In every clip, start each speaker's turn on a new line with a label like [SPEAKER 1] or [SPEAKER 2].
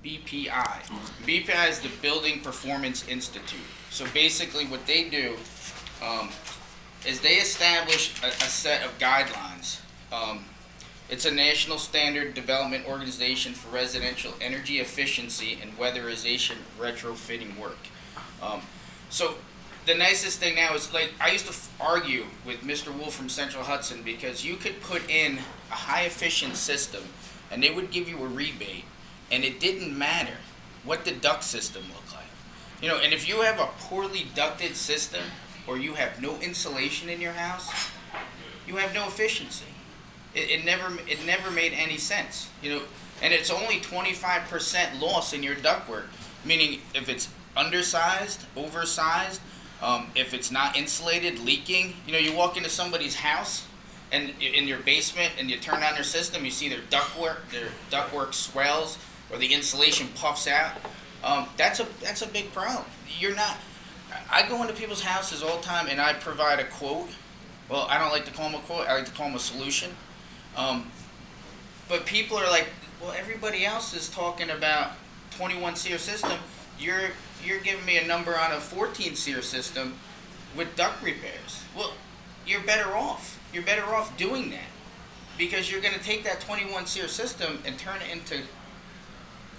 [SPEAKER 1] BPI. BPI is the Building Performance Institute. So basically what they do is they establish a set of guidelines. It's a national standard development organization for residential energy efficiency and weatherization retrofitting work. So the nicest thing now is, like, I used to argue with Mr. Wolf from Central Hudson because you could put in a high efficient system and they would give you a rebate, and it didn't matter what the duct system looked like. You know, and if you have a poorly ducted system or you have no insulation in your house, you have no efficiency. It never made any sense. You know, and it's only 25% loss in your ductwork, meaning if it's undersized, oversized, if it's not insulated, leaking. You know, you walk into somebody's house and in your basement and you turn on their system, you see their ductwork swells or the insulation puffs out. That's a big problem. I go into people's houses all the time and I provide a quote. Well, I don't like to call them a quote, I like to call them a solution. But people are like, well, everybody else is talking about 21 SEER system. You're giving me a number on a 14 SEER system with duct repairs. Well, you're better off. You're better off doing that because you're going to take that 21 SEER system and turn it into,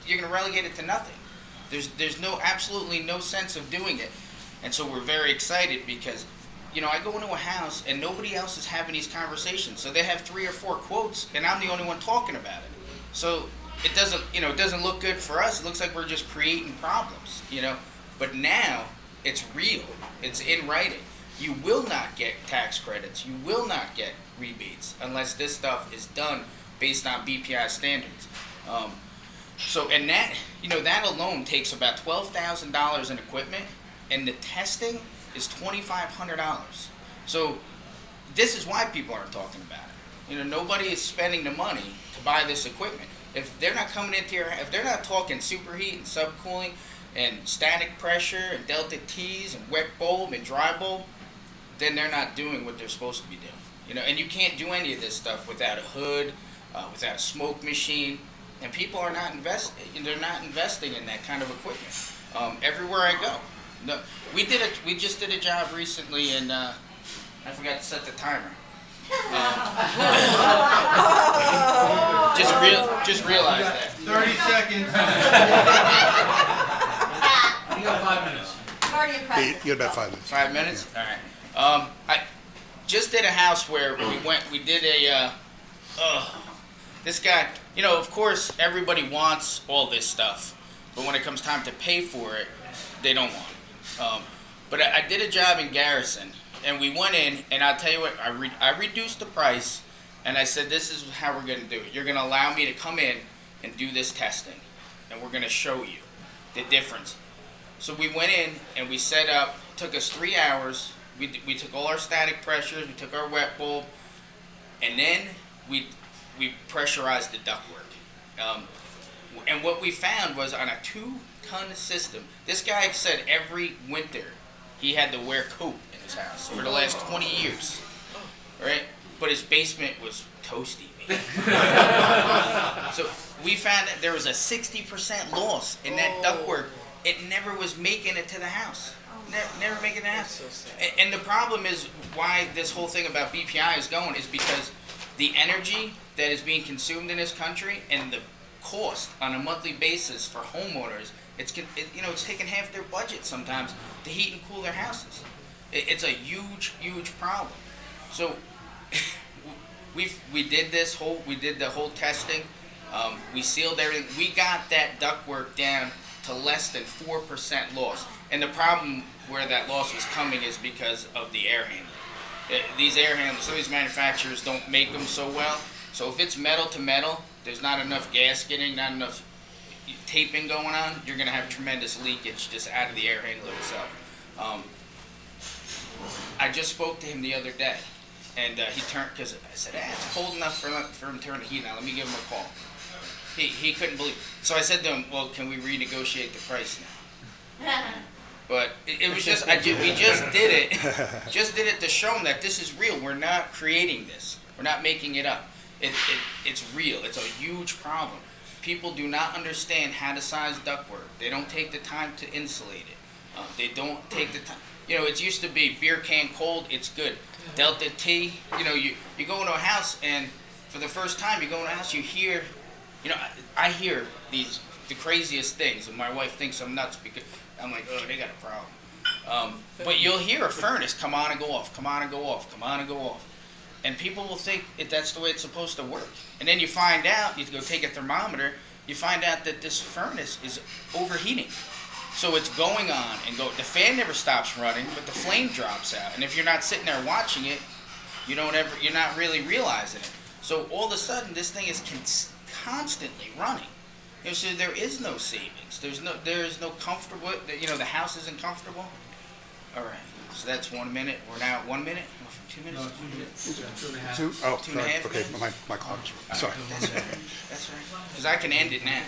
[SPEAKER 1] you're going to relegate it to nothing. There's absolutely no sense of doing it. And so we're very excited because, you know, I go into a house and nobody else is having these conversations. So they have 3 or 4 quotes and I'm the only one talking about it. So it doesn't look good for us. It looks like we're just creating problems, you know. But now it's real. It's in writing. You will not get tax credits. You will not get rebates unless this stuff is done based on BPI standards. And that, you know, that alone takes about $12,000 in equipment, and the testing is $2,500. So this is why people aren't talking about it. You know, nobody is spending the money to buy this equipment. If they're not coming into if they're not talking superheat and subcooling and static pressure and delta T's and wet bulb and dry bulb, then they're not doing what they're supposed to be doing. You know, and you can't do any of this stuff without a hood, without a smoke machine, and people are not investing. They're not investing in that kind of equipment. Everywhere I go, no, we just did a job recently, and I forgot to set the timer. Just realize that.
[SPEAKER 2] 30 seconds.
[SPEAKER 3] You got 5 minutes.
[SPEAKER 4] You got about 5 minutes.
[SPEAKER 1] 5 minutes? Yeah. All right. I just did a house where we did this guy, you know, of course everybody wants all this stuff, but when it comes time to pay for it, they don't want it. But I did a job in Garrison, and we went in, and I'll tell you what, I reduced the price, and I said, this is how we're going to do it. You're going to allow me to come in and do this testing, and we're going to show you the difference. So we went in, and we set up, it took us 3 hours. We took all our static pressures, we took our wet bulb, and then we pressurized the ductwork. And what we found was on a 2-ton system, this guy said every winter he had to wear coat in his house for the last 20 years, right? But his basement was toasty. So we found that there was a 60% loss in that ductwork. It never was making it to the house. Never making it to the house. And the problem is why this whole thing about BPI is going is because the energy that is being consumed in this country and the cost on a monthly basis for homeowners, it's taking half their budget sometimes to heat and cool their houses. It's a huge problem. So we did the whole testing. We sealed everything. We got that ductwork down to less than 4% loss. And the problem where that loss was coming is because of the air handling. These air handlers, some of these manufacturers don't make them so well. So if it's metal to metal, there's not enough gasketing, not enough taping going on, you're going to have tremendous leakage just out of the air handler itself. I just spoke to him the other day, and he turned, because I said, it's cold enough for him to turn the heat on, let me give him a call. He couldn't believe it. So I said to him, well, can we renegotiate the price now? But it was just, we just did it to show him that this is real. We're not creating this. We're not making it up. It's real. It's a huge problem. people do not understand how to size ductwork. They don't take the time to insulate it. They don't take the time. You know, it used to be beer can cold, it's good. Delta T, you know, you go into a house and for the first time you go into a house, you hear, you know, I hear the craziest things, and my wife thinks I'm nuts because I'm like, oh, they got a problem. But you'll hear a furnace come on and go off, come on and go off, come on and go off. And people will think that's the way it's supposed to work. And then you find out, you go take a thermometer, you find out that this furnace is overheating. So it's going on and the fan never stops running, but the flame drops out. And if you're not sitting there watching it, you're not really realizing it. So all of a sudden, this thing is constantly running. You know, so there is no savings. There is no comfortable. You know, the house isn't comfortable. All right. So that's 1 minute. We're now at 1 minute. 2 minutes.
[SPEAKER 3] No, 2 minutes. 2.5.
[SPEAKER 2] Two? Oh,
[SPEAKER 1] Two and a
[SPEAKER 2] sorry.
[SPEAKER 1] half
[SPEAKER 2] Okay,
[SPEAKER 1] minutes?
[SPEAKER 2] my clock's,
[SPEAKER 1] All
[SPEAKER 2] sorry.
[SPEAKER 1] right, that's all right. That's all right. Because I can end it now.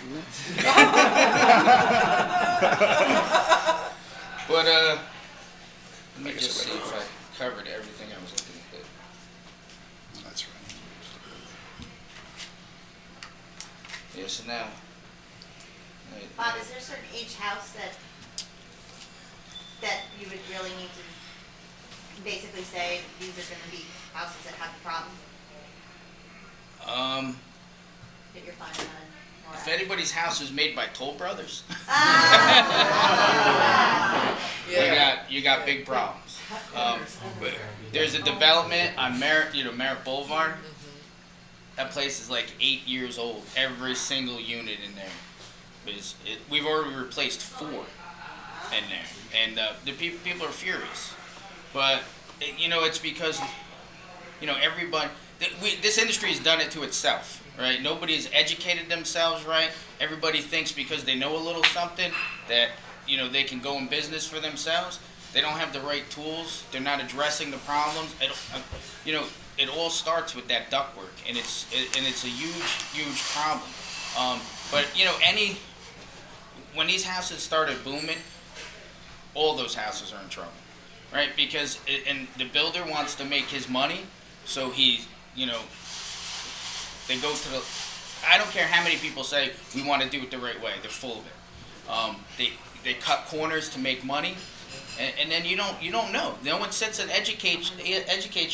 [SPEAKER 1] But let me just see if I covered everything I was looking at.
[SPEAKER 2] That's right.
[SPEAKER 1] Yeah, so now.
[SPEAKER 4] Bob, is there a certain age house that you would really need to basically say these are going to be houses that have a problem that you're finding on?
[SPEAKER 1] If anybody's house is made by Toll Brothers, you got big problems. But there's a development on Merritt Boulevard. That place is like 8 years old. Every single unit in there we've already replaced 4 in there, and the people are furious. But you know, it's because everybody. This industry has done it to itself, right? Nobody has educated themselves right. Everybody thinks because they know a little something that they can go in business for themselves. They don't have the right tools. They're not addressing the problems. It all starts with that ductwork, and it's a huge problem. But when these houses started booming, all those houses are in trouble, right? Because and the builder wants to make his money, so they go to the. I don't care how many people say we want to do it the right way. They're full of it. They cut corners to make money, and then you don't know. No one sits and educates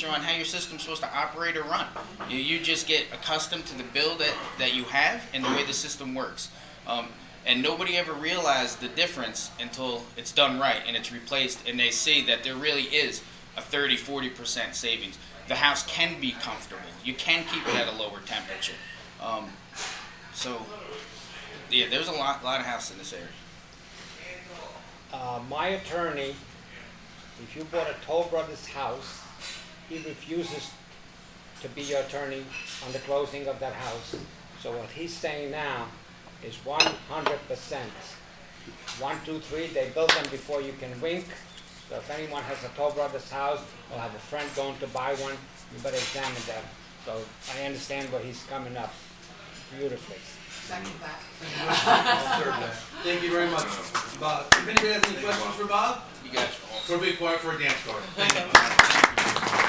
[SPEAKER 1] you on how your system's supposed to operate or run. You just get accustomed to the bill that you have and the way the system works. And nobody ever realized the difference until it's done right and it's replaced, and they see that there really is a 30-40% savings. The house can be comfortable. You can keep it at a lower temperature. There's a lot of houses in this area.
[SPEAKER 5] My attorney, if you bought a Toll Brothers house, he refuses to be your attorney on the closing of that house. So what he's saying now is 100%. 1, 2, 3, they build them before you can wink. So if anyone has a Toll Brothers house or have a friend going to buy one, you better examine them. So I understand where he's coming up beautifully.
[SPEAKER 3] Second that. Third that. Thank you very much, Bob. If anybody has any questions for Bob?
[SPEAKER 1] You guys.
[SPEAKER 3] We'll be quiet for a dance card. Thank you.